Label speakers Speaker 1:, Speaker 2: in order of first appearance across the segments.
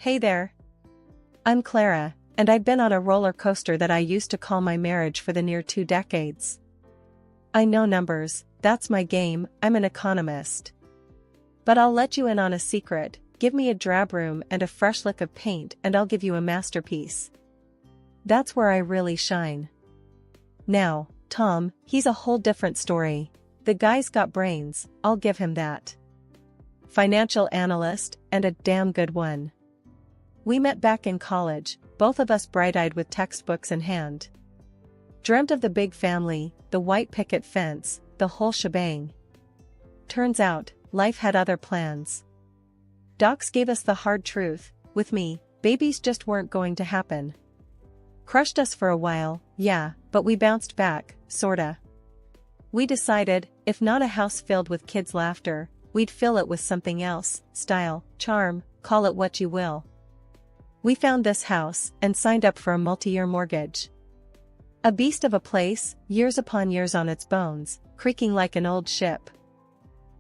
Speaker 1: Hey there. I'm Clara, and I've been on a roller coaster that I used to call my marriage for the near 2 decades. I know numbers, that's my game, I'm an economist. But I'll let you in on a secret, give me a drab room and a fresh lick of paint and I'll give you a masterpiece. That's where I really shine. Now, Tom, he's a whole different story. The guy's got brains, I'll give him that. Financial analyst, and a damn good one. We met back in college, both of us bright-eyed with textbooks in hand. Dreamt of the big family, the white picket fence, the whole shebang. Turns out, life had other plans. Docs gave us the hard truth, with me, babies just weren't going to happen. Crushed us for a while, yeah, but we bounced back, sorta. We decided, if not a house filled with kids' laughter, we'd fill it with something else, style, charm, call it what you will. We found this house, and signed up for a multi-year mortgage. A beast of a place, years upon years on its bones, creaking like an old ship.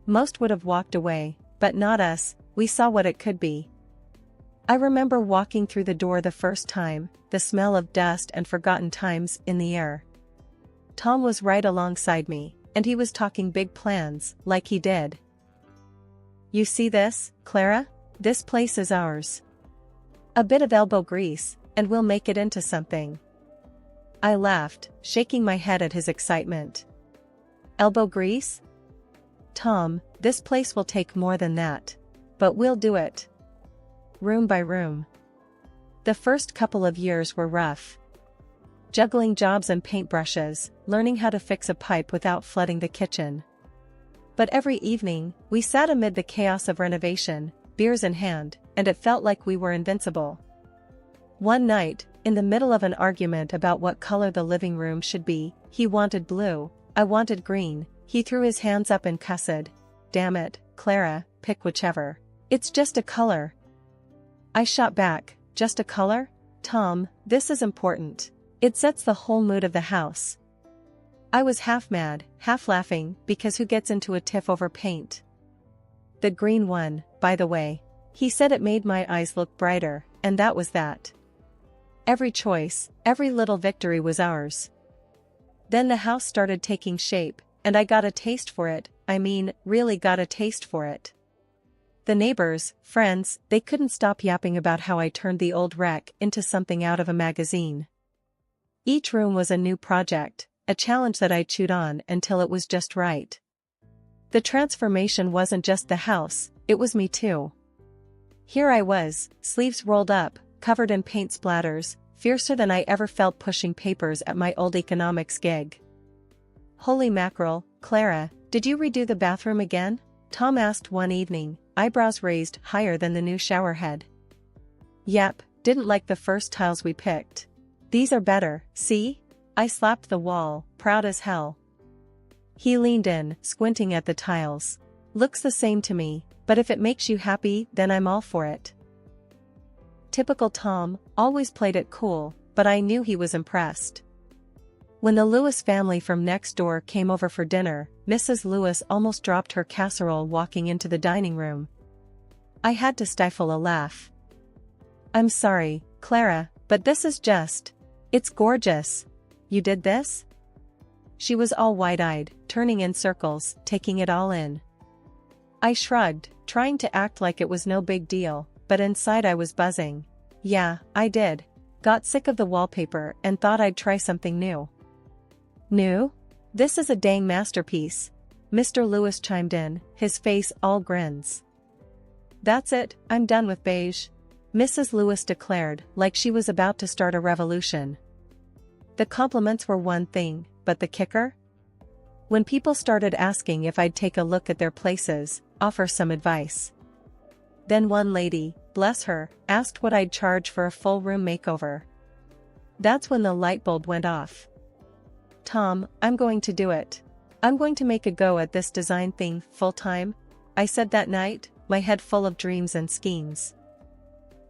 Speaker 1: Most would have walked away, but not us, we saw what it could be. I remember walking through the door the first time, the smell of dust and forgotten times in the air. Tom was right alongside me, and he was talking big plans, like he did. You see this, Clara? This place is ours. A bit of elbow grease, and we'll make it into something. I laughed, shaking my head at his excitement. Elbow grease? Tom, this place will take more than that. But we'll do it. Room by room. The first couple of years were rough. Juggling jobs and paintbrushes, learning how to fix a pipe without flooding the kitchen. But every evening, we sat amid the chaos of renovation, beers in hand, and it felt like we were invincible. One night, in the middle of an argument about what color the living room should be, he wanted blue, I wanted green, he threw his hands up and cussed. Damn it, Clara, pick whichever. It's just a color. I shot back, just a color? Tom, this is important. It sets the whole mood of the house. I was half mad, half laughing, because who gets into a tiff over paint? The green one, by the way. He said it made my eyes look brighter, and that was that. Every choice, every little victory was ours. Then the house started taking shape, and I got a taste for it, really got a taste for it. The neighbors, friends, they couldn't stop yapping about how I turned the old wreck into something out of a magazine. Each room was a new project, a challenge that I chewed on until it was just right. The transformation wasn't just the house, it was me too. Here I was, sleeves rolled up, covered in paint splatters, fiercer than I ever felt pushing papers at my old economics gig. Holy mackerel, Clara, did you redo the bathroom again? Tom asked one evening, eyebrows raised higher than the new shower head. Yep, didn't like the first tiles we picked. These are better, see? I slapped the wall, proud as hell. He leaned in, squinting at the tiles. Looks the same to me, but if it makes you happy, then I'm all for it. Typical Tom, always played it cool, but I knew he was impressed. When the Lewis family from next door came over for dinner, Mrs. Lewis almost dropped her casserole walking into the dining room. I had to stifle a laugh. I'm sorry, Clara, but this is just... It's gorgeous. You did this? She was all wide-eyed, turning in circles, taking it all in. I shrugged, trying to act like it was no big deal, but inside I was buzzing. Yeah, I did. Got sick of the wallpaper and thought I'd try something new. New? This is a dang masterpiece. Mr. Lewis chimed in, his face all grins. That's it, I'm done with beige. Mrs. Lewis declared, like she was about to start a revolution. The compliments were one thing, but the kicker? When people started asking if I'd take a look at their places, offer some advice. Then one lady, bless her, asked what I'd charge for a full room makeover. That's when the light bulb went off. Tom, I'm going to do it. I'm going to make a go at this design thing full-time, I said that night, my head full of dreams and schemes.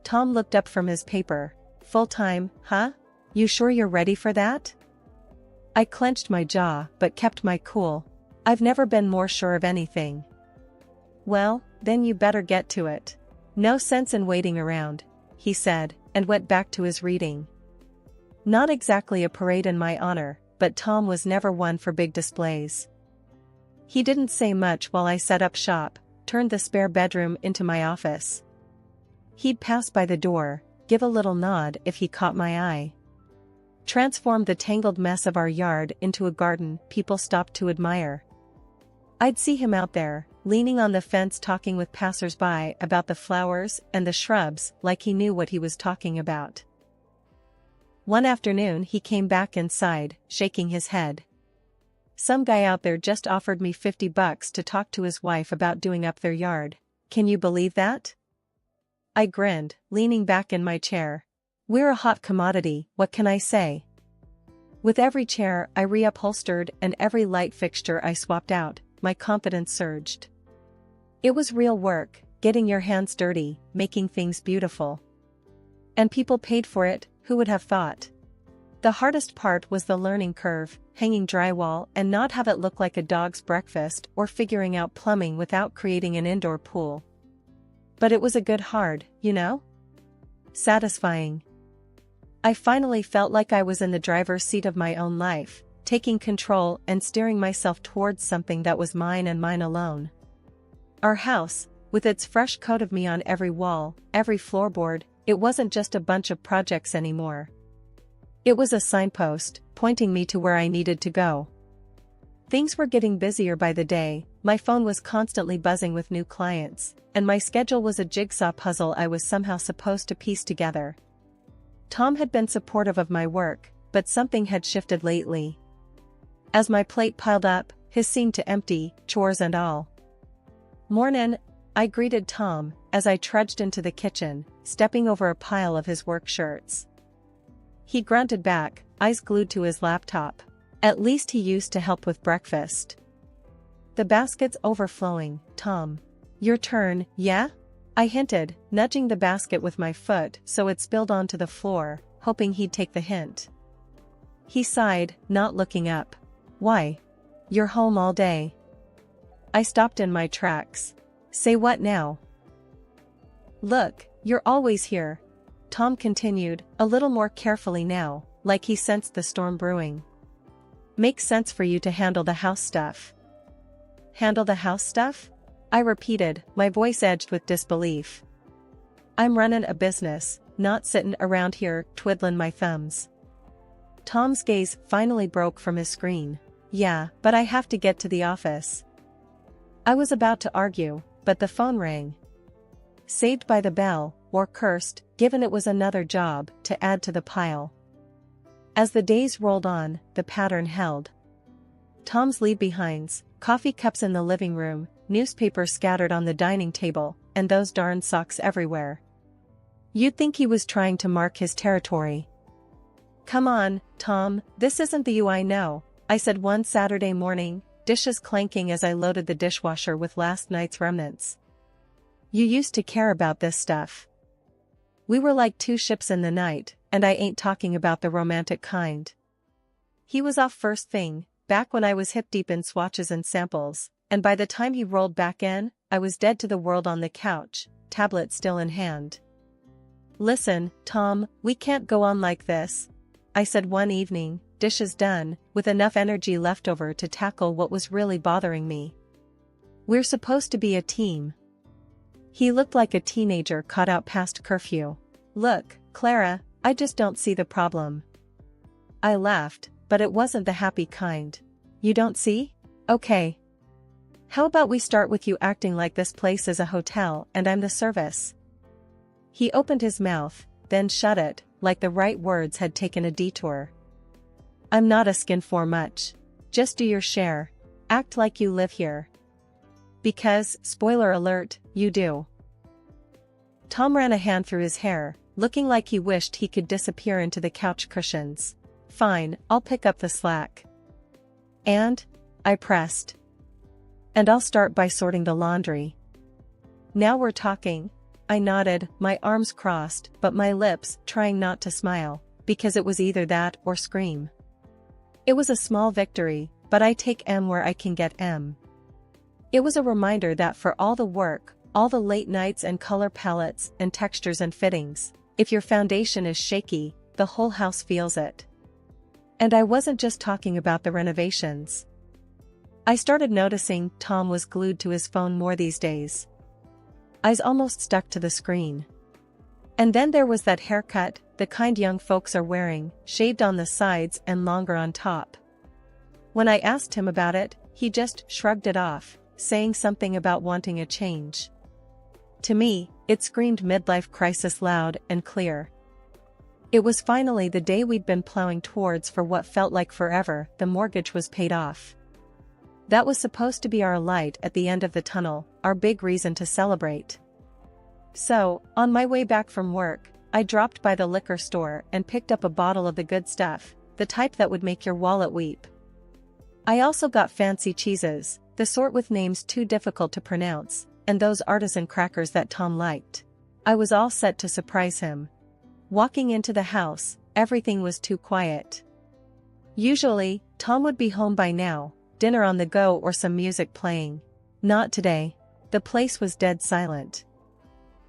Speaker 1: Tom looked up from his paper. Full-time, huh? You sure you're ready for that? I clenched my jaw but kept my cool. I've never been more sure of anything. Well, then you better get to it. No sense in waiting around. he said, and went back to his reading. Not exactly a parade in my honor, but Tom was never one for big displays. He didn't say much while I set up shop, turned the spare bedroom into my office. He'd pass by the door, give a little nod if he caught my eye. Transformed the tangled mess of our yard into a garden people stopped to admire. I'd see him out there, leaning on the fence talking with passers-by about the flowers and the shrubs like he knew what he was talking about. One afternoon he came back inside, shaking his head. Some guy out there just offered me $50 to talk to his wife about doing up their yard. Can you believe that? I grinned, leaning back in my chair. We're a hot commodity, what can I say? With every chair I reupholstered and every light fixture I swapped out, my confidence surged. It was real work, getting your hands dirty, making things beautiful. And people paid for it, who would have thought? The hardest part was the learning curve, hanging drywall and not have it look like a dog's breakfast or figuring out plumbing without creating an indoor pool. But it was a good hard, you know? Satisfying. I finally felt like I was in the driver's seat of my own life, taking control and steering myself towards something that was mine and mine alone. Our house, with its fresh coat of me on every wall, every floorboard, it wasn't just a bunch of projects anymore. It was a signpost, pointing me to where I needed to go. Things were getting busier by the day, my phone was constantly buzzing with new clients, and my schedule was a jigsaw puzzle I was somehow supposed to piece together. Tom had been supportive of my work, but something had shifted lately. As my plate piled up, his seemed to empty, chores and all. "Mornin'," I greeted Tom, as I trudged into the kitchen, stepping over a pile of his work shirts. He grunted back, eyes glued to his laptop. At least he used to help with breakfast. "The basket's overflowing, Tom. Your turn, yeah?" I hinted, nudging the basket with my foot so it spilled onto the floor, hoping he'd take the hint. He sighed, not looking up. "Why? You're home all day." I stopped in my tracks. "Say what now?" "Look, you're always here," Tom continued, a little more carefully now, like he sensed the storm brewing. "Makes sense for you to handle the house stuff." "Handle the house stuff?" I repeated, my voice edged with disbelief. "I'm running a business, not sitting around here twiddling my thumbs." Tom's gaze finally broke from his screen. "Yeah, but I have to get to the office." I was about to argue, but the phone rang. Saved by the bell, or cursed, given it was another job to add to the pile. As the days rolled on, the pattern held. Tom's leave-behinds, coffee cups in the living room, newspapers scattered on the dining table, and those darn socks everywhere. You'd think he was trying to mark his territory. "Come on, Tom, this isn't the you I know," I said one Saturday morning, dishes clanking as I loaded the dishwasher with last night's remnants. "You used to care about this stuff. We were like two ships in the night, and I ain't talking about the romantic kind." He was off first thing, back when I was hip-deep in swatches and samples, and by the time he rolled back in, I was dead to the world on the couch, tablet still in hand. "Listen, Tom, we can't go on like this," I said one evening, dishes done, with enough energy left over to tackle what was really bothering me. "We're supposed to be a team." He looked like a teenager caught out past curfew. "Look, Clara, I just don't see the problem." I laughed, but it wasn't the happy kind. "You don't see? Okay. How about we start with you acting like this place is a hotel and I'm the service?" He opened his mouth, then shut it, like the right words had taken a detour. "I'm not asking for much. Just do your share. Act like you live here. Because, spoiler alert, you do." Tom ran a hand through his hair, looking like he wished he could disappear into the couch cushions. "Fine, I'll pick up the slack." "And?" I pressed. "And I'll start by sorting the laundry." "Now we're talking." I nodded, my arms crossed, but my lips trying not to smile, because it was either that or scream. It was a small victory, but I take M where I can get M. It was a reminder that for all the work, all the late nights and color palettes and textures and fittings, If your foundation is shaky, the whole house feels it. And I wasn't just talking about the renovations. I started noticing Tom was glued to his phone more these days. Eyes almost stuck to the screen. And then there was that haircut, the kind young folks are wearing, shaved on the sides and longer on top. When I asked him about it, he just shrugged it off, saying something about wanting a change. To me, it screamed midlife crisis loud and clear. It was finally the day we'd been plowing towards for what felt like forever. The mortgage was paid off. That was supposed to be our light at the end of the tunnel, our big reason to celebrate. So, on my way back from work, I dropped by the liquor store and picked up a bottle of the good stuff, the type that would make your wallet weep. I also got fancy cheeses, the sort with names too difficult to pronounce, and those artisan crackers that Tom liked. I was all set to surprise him. Walking into the house, everything was too quiet. Usually, Tom would be home by now, dinner on the go or some music playing. Not today. The place was dead silent.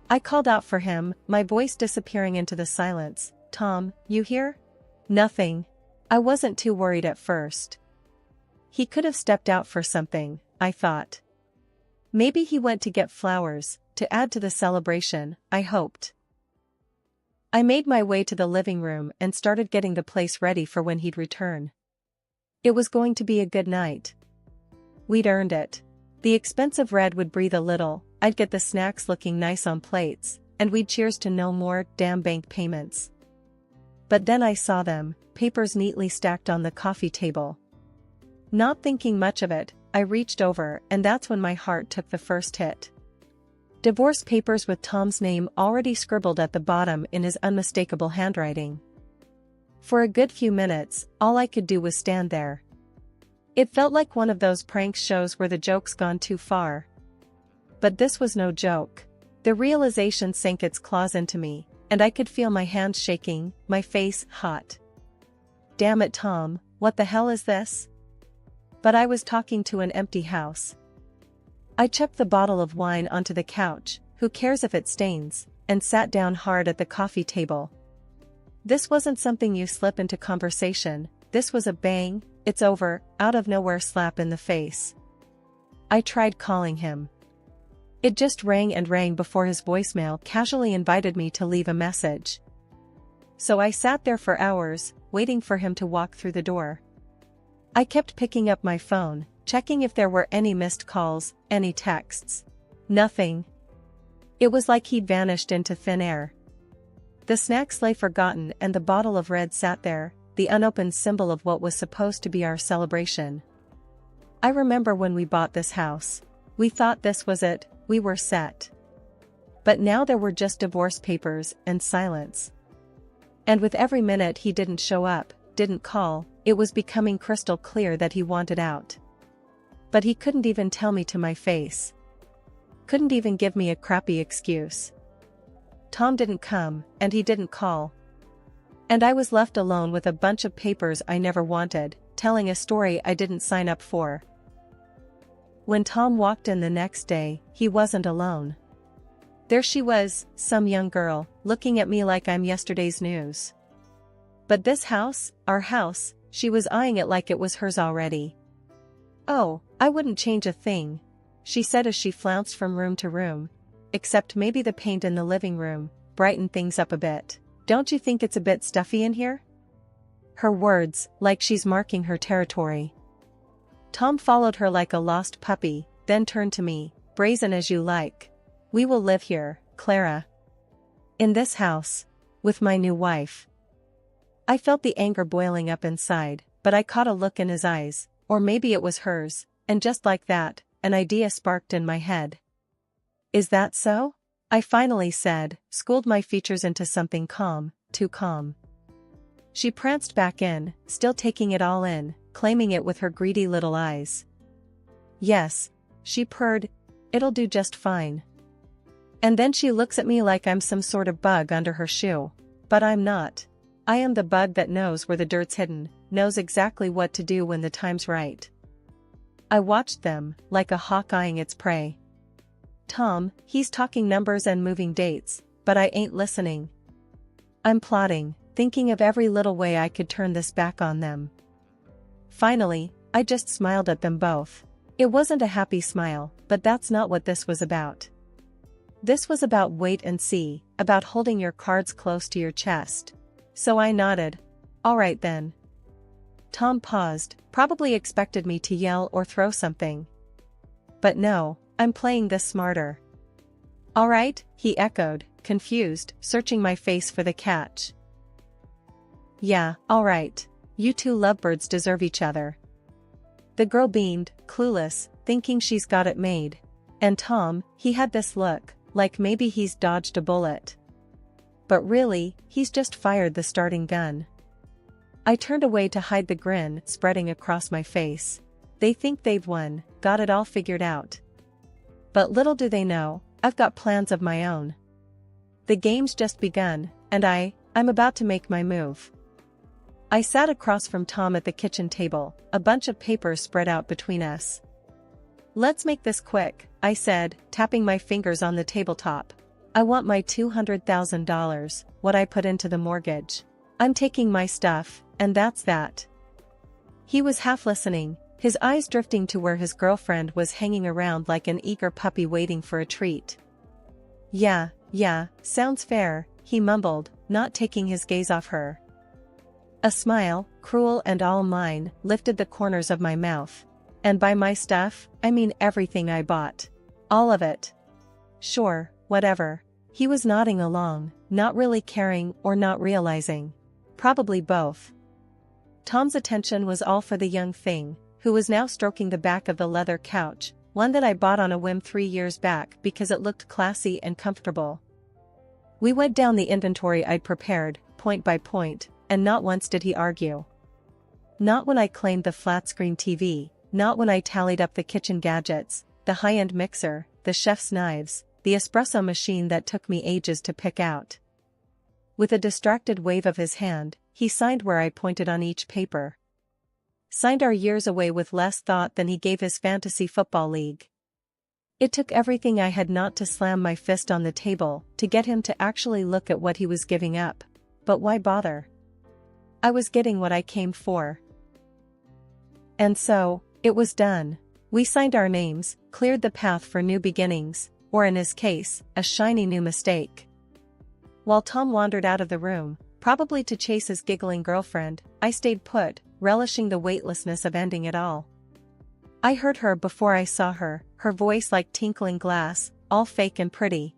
Speaker 1: I called out for him, my voice disappearing into the silence. "Tom, you here?" "Nothing." I wasn't too worried at first. He could have stepped out for something, I thought. Maybe he went to get flowers, to add to the celebration, I hoped. I made my way to the living room and started getting the place ready for when he'd return. It was going to be a good night. We'd earned it. The expensive red would breathe a little, I'd get the snacks looking nice on plates, and we'd cheers to no more damn bank payments. But then I saw them, papers neatly stacked on the coffee table. Not thinking much of it, I reached over and that's when my heart took the first hit. Divorce papers with Tom's name already scribbled at the bottom in his unmistakable handwriting. For a good few minutes, all I could do was stand there. It felt like one of those prank shows where the joke's gone too far. But this was no joke. The realization sank its claws into me, and I could feel my hands shaking, my face hot. Damn it, Tom, what the hell is this? But I was talking to an empty house. I chucked the bottle of wine onto the couch, who cares if it stains, and sat down hard at the coffee table. This wasn't something you slip into conversation, this was a bang, it's over, out of nowhere slap in the face. I tried calling him. It just rang and rang before his voicemail casually invited me to leave a message. So I sat there for hours, waiting for him to walk through the door. I kept picking up my phone, checking if there were any missed calls, any texts. Nothing. It was like he'd vanished into thin air. The snacks lay forgotten and the bottle of red sat there, the unopened symbol of what was supposed to be our celebration. I remember when we bought this house. We thought this was it, we were set. But now there were just divorce papers and silence. And with every minute he didn't show up, didn't call, it was becoming crystal clear that he wanted out. But he couldn't even tell me to my face. Couldn't even give me a crappy excuse. Tom didn't come, and he didn't call. And I was left alone with a bunch of papers I never wanted, telling a story I didn't sign up for. When Tom walked in the next day, he wasn't alone. There she was, some young girl, looking at me like I'm yesterday's news. But this house, our house, she was eyeing it like it was hers already. "Oh, I wouldn't change a thing," she said as she flounced from room to room. "Except maybe the paint in the living room, brighten things up a bit. Don't you think it's a bit stuffy in here?" Her words, like she's marking her territory. Tom followed her like a lost puppy, then turned to me, "Brazen as you like. We will live here, Clara. In this house. With my new wife." I felt the anger boiling up inside, but I caught a look in his eyes, or maybe it was hers, and just like that, an idea sparked in my head. "Is that so?" I finally said, schooled my features into something calm, too calm. She pranced back in, still taking it all in, claiming it with her greedy little eyes. "Yes," she purred, "it'll do just fine." And then she looks at me like I'm some sort of bug under her shoe. But I'm not. I am the bug that knows where the dirt's hidden, knows exactly what to do when the time's right. I watched them, like a hawk eyeing its prey. Tom, he's talking numbers and moving dates, but I ain't listening. I'm plotting, thinking of every little way I could turn this back on them. Finally, I just smiled at them both. It wasn't a happy smile, but that's not what this was about. This was about wait and see, about holding your cards close to your chest. So I nodded. All right then. Tom paused, probably expected me to yell or throw something. But no, I'm playing this smarter. All right, he echoed, confused, searching my face for the catch. Yeah, all right. You two lovebirds deserve each other. The girl beamed, clueless, thinking she's got it made. And Tom, he had this look, like maybe he's dodged a bullet. But really, he's just fired the starting gun. I turned away to hide the grin spreading across my face. They think they've won, got it all figured out. But little do they know, I've got plans of my own. The game's just begun, and I'm about to make my move. I sat across from Tom at the kitchen table, a bunch of papers spread out between us. Let's make this quick, I said, tapping my fingers on the tabletop. I want my $200,000, what I put into the mortgage. I'm taking my stuff, and that's that. He was half listening, his eyes drifting to where his girlfriend was hanging around like an eager puppy waiting for a treat. Yeah, sounds fair, he mumbled, not taking his gaze off her. A smile, cruel and all mine, lifted the corners of my mouth. And by my stuff, I mean everything I bought. All of it. Sure, whatever. He was nodding along, not really caring or not realizing. Probably both. Tom's attention was all for the young thing, who was now stroking the back of the leather couch, one that I bought on a whim 3 years back because it looked classy and comfortable. We went down the inventory I'd prepared, point by point, and not once did he argue. Not when I claimed the flat-screen TV, not when I tallied up the kitchen gadgets, the high-end mixer, the chef's knives, the espresso machine that took me ages to pick out. With a distracted wave of his hand, he signed where I pointed on each paper. Signed our years away with less thought than he gave his fantasy football league. It took everything I had not to slam my fist on the table to get him to actually look at what he was giving up. But why bother? I was getting what I came for. And so, it was done. We signed our names, cleared the path for new beginnings, or in his case, a shiny new mistake. While Tom wandered out of the room, probably to chase his giggling girlfriend, I stayed put, relishing the weightlessness of ending it all. I heard her before I saw her, her voice like tinkling glass, all fake and pretty.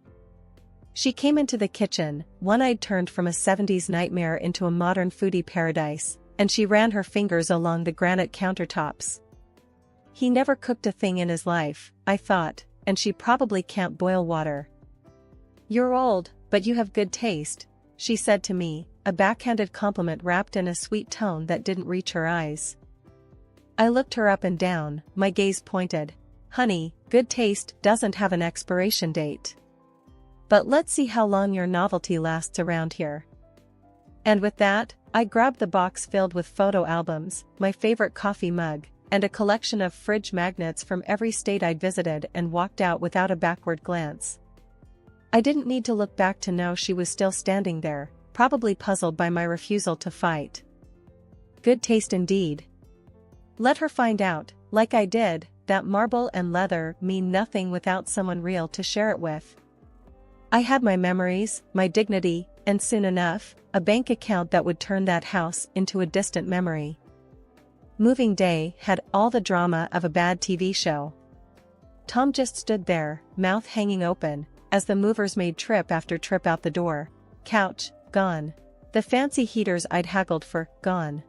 Speaker 1: She came into the kitchen, one-eyed turned from a 70s nightmare into a modern foodie paradise, and she ran her fingers along the granite countertops. He never cooked a thing in his life, I thought, and she probably can't boil water. You're old, but you have good taste, she said to me, a backhanded compliment wrapped in a sweet tone that didn't reach her eyes. I looked her up and down, my gaze pointed. Honey, good taste doesn't have an expiration date. But let's see how long your novelty lasts around here. And with that, I grabbed the box filled with photo albums, my favorite coffee mug, and a collection of fridge magnets from every state I'd visited and walked out without a backward glance. I didn't need to look back to know she was still standing there, probably puzzled by my refusal to fight. Good taste indeed. Let her find out, like I did, that marble and leather mean nothing without someone real to share it with. I had my memories, my dignity, and soon enough, a bank account that would turn that house into a distant memory. Moving day had all the drama of a bad TV show. Tom just stood there, mouth hanging open, as the movers made trip after trip out the door. Couch, gone. The fancy heaters I'd haggled for, gone.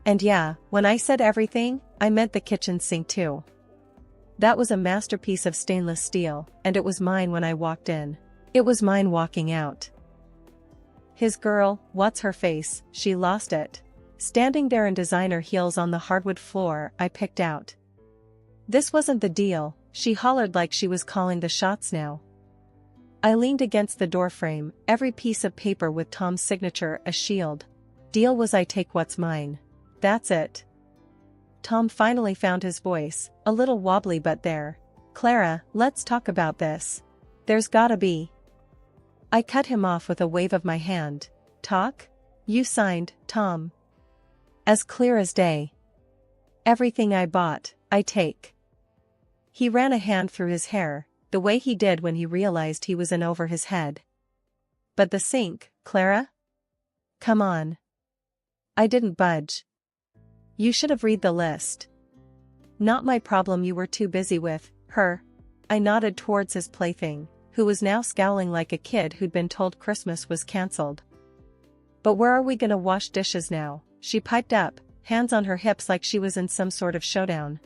Speaker 1: And yeah, when I said everything, I meant the kitchen sink too. That was a masterpiece of stainless steel, and it was mine when I walked in. It was mine walking out. His girl, what's her face, she lost it. Standing there in designer heels on the hardwood floor I picked out. This wasn't the deal, she hollered like she was calling the shots now. I leaned against the doorframe, every piece of paper with Tom's signature a shield. Deal was I take what's mine. That's it. Tom finally found his voice, a little wobbly but there. Clara, let's talk about this. There's gotta be. I cut him off with a wave of my hand. talk? You signed, Tom. As clear as day. Everything I bought, I take. He ran a hand through his hair, the way he did when he realized he was in over his head. But the sink, Clara? Come on. I didn't budge. You should have read the list. Not my problem, you were too busy with her. I nodded towards his plaything, who was now scowling like a kid who'd been told Christmas was cancelled. But where are we gonna wash dishes now? She piped up, hands on her hips like she was in some sort of showdown.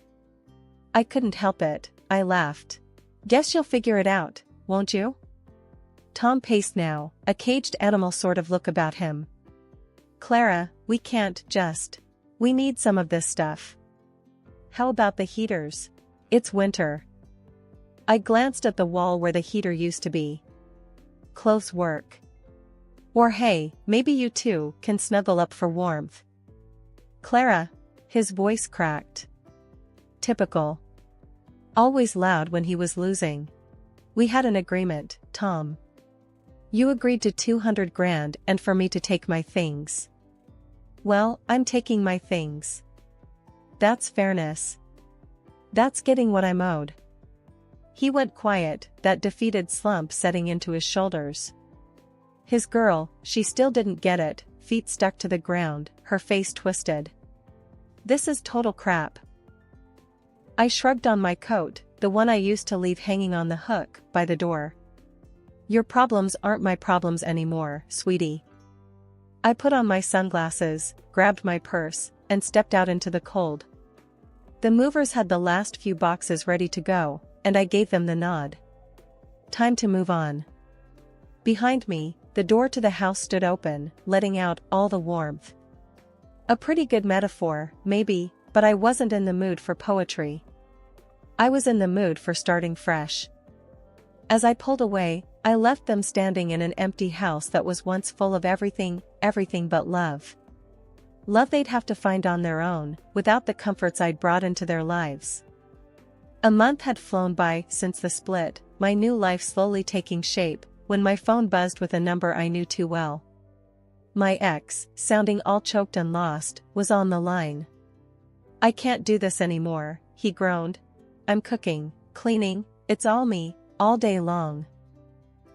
Speaker 1: I couldn't help it, I laughed. Guess you'll figure it out, won't you? Tom paced now, a caged animal sort of look about him. Clara, we can't just. We need some of this stuff. How about the heaters? It's winter. I glanced at the wall where the heater used to be. Close work. Or hey, maybe you two can snuggle up for warmth. Clara. His voice cracked. Typical. Always loud when he was losing. We had an agreement, Tom. You agreed to 200 grand and for me to take my things. Well, I'm taking my things. That's fairness. That's getting what I'm owed. He went quiet, that defeated slump setting into his shoulders. His girl, she still didn't get it, feet stuck to the ground, her face twisted. This is total crap. I shrugged on my coat, the one I used to leave hanging on the hook, by the door. Your problems aren't my problems anymore, sweetie. I put on my sunglasses, grabbed my purse, and stepped out into the cold. The movers had the last few boxes ready to go, and I gave them the nod. Time to move on. Behind me, the door to the house stood open, letting out all the warmth. A pretty good metaphor, maybe, but I wasn't in the mood for poetry. I was in the mood for starting fresh. As I pulled away, I left them standing in an empty house that was once full of everything but love. Love they'd have to find on their own, without the comforts I'd brought into their lives. A month had flown by since the split, my new life slowly taking shape, when my phone buzzed with a number I knew too well. My ex, sounding all choked and lost, was on the line. I can't do this anymore, he groaned. I'm cooking, cleaning, it's all me, all day long.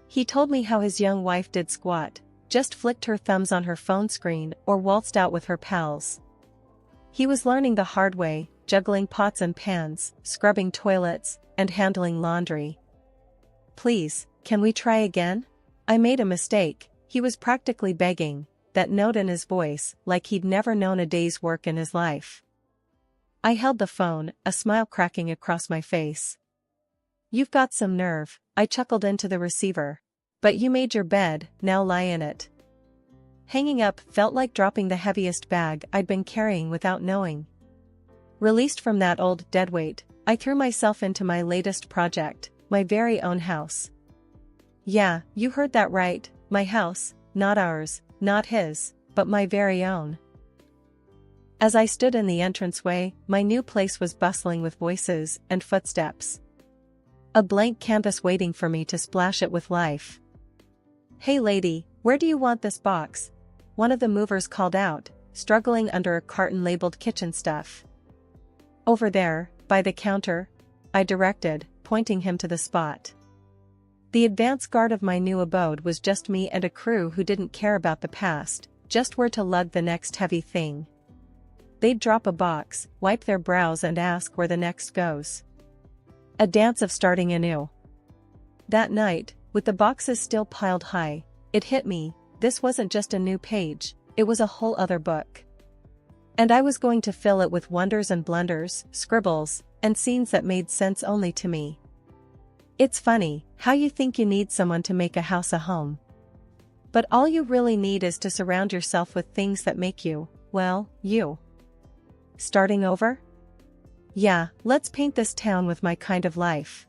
Speaker 1: He told me how his young wife did squat, just flicked her thumbs on her phone screen or waltzed out with her pals. He was learning the hard way, juggling pots and pans, scrubbing toilets, and handling laundry. Please, can we try again? I made a mistake, he was practically begging, that note in his voice, like he'd never known a day's work in his life. I held the phone, a smile cracking across my face. You've got some nerve, I chuckled into the receiver. But you made your bed, now lie in it. Hanging up felt like dropping the heaviest bag I'd been carrying without knowing. Released from that old deadweight, I threw myself into my latest project, my very own house. Yeah, you heard that right, my house, not ours, not his, but my very own. As I stood in the entranceway, my new place was bustling with voices and footsteps. A blank canvas waiting for me to splash it with life. Hey lady, where do you want this box? One of the movers called out, struggling under a carton labeled kitchen stuff. Over there, by the counter, I directed, pointing him to the spot. The advance guard of my new abode was just me and a crew who didn't care about the past, just where to lug the next heavy thing. They'd drop a box, wipe their brows and ask where the next goes. A dance of starting anew. That night, with the boxes still piled high, it hit me, this wasn't just a new page, it was a whole other book. And I was going to fill it with wonders and blunders, scribbles, and scenes that made sense only to me. It's funny, how you think you need someone to make a house a home. But all you really need is to surround yourself with things that make you, well, you. Starting over? Yeah, let's paint this town with my kind of life.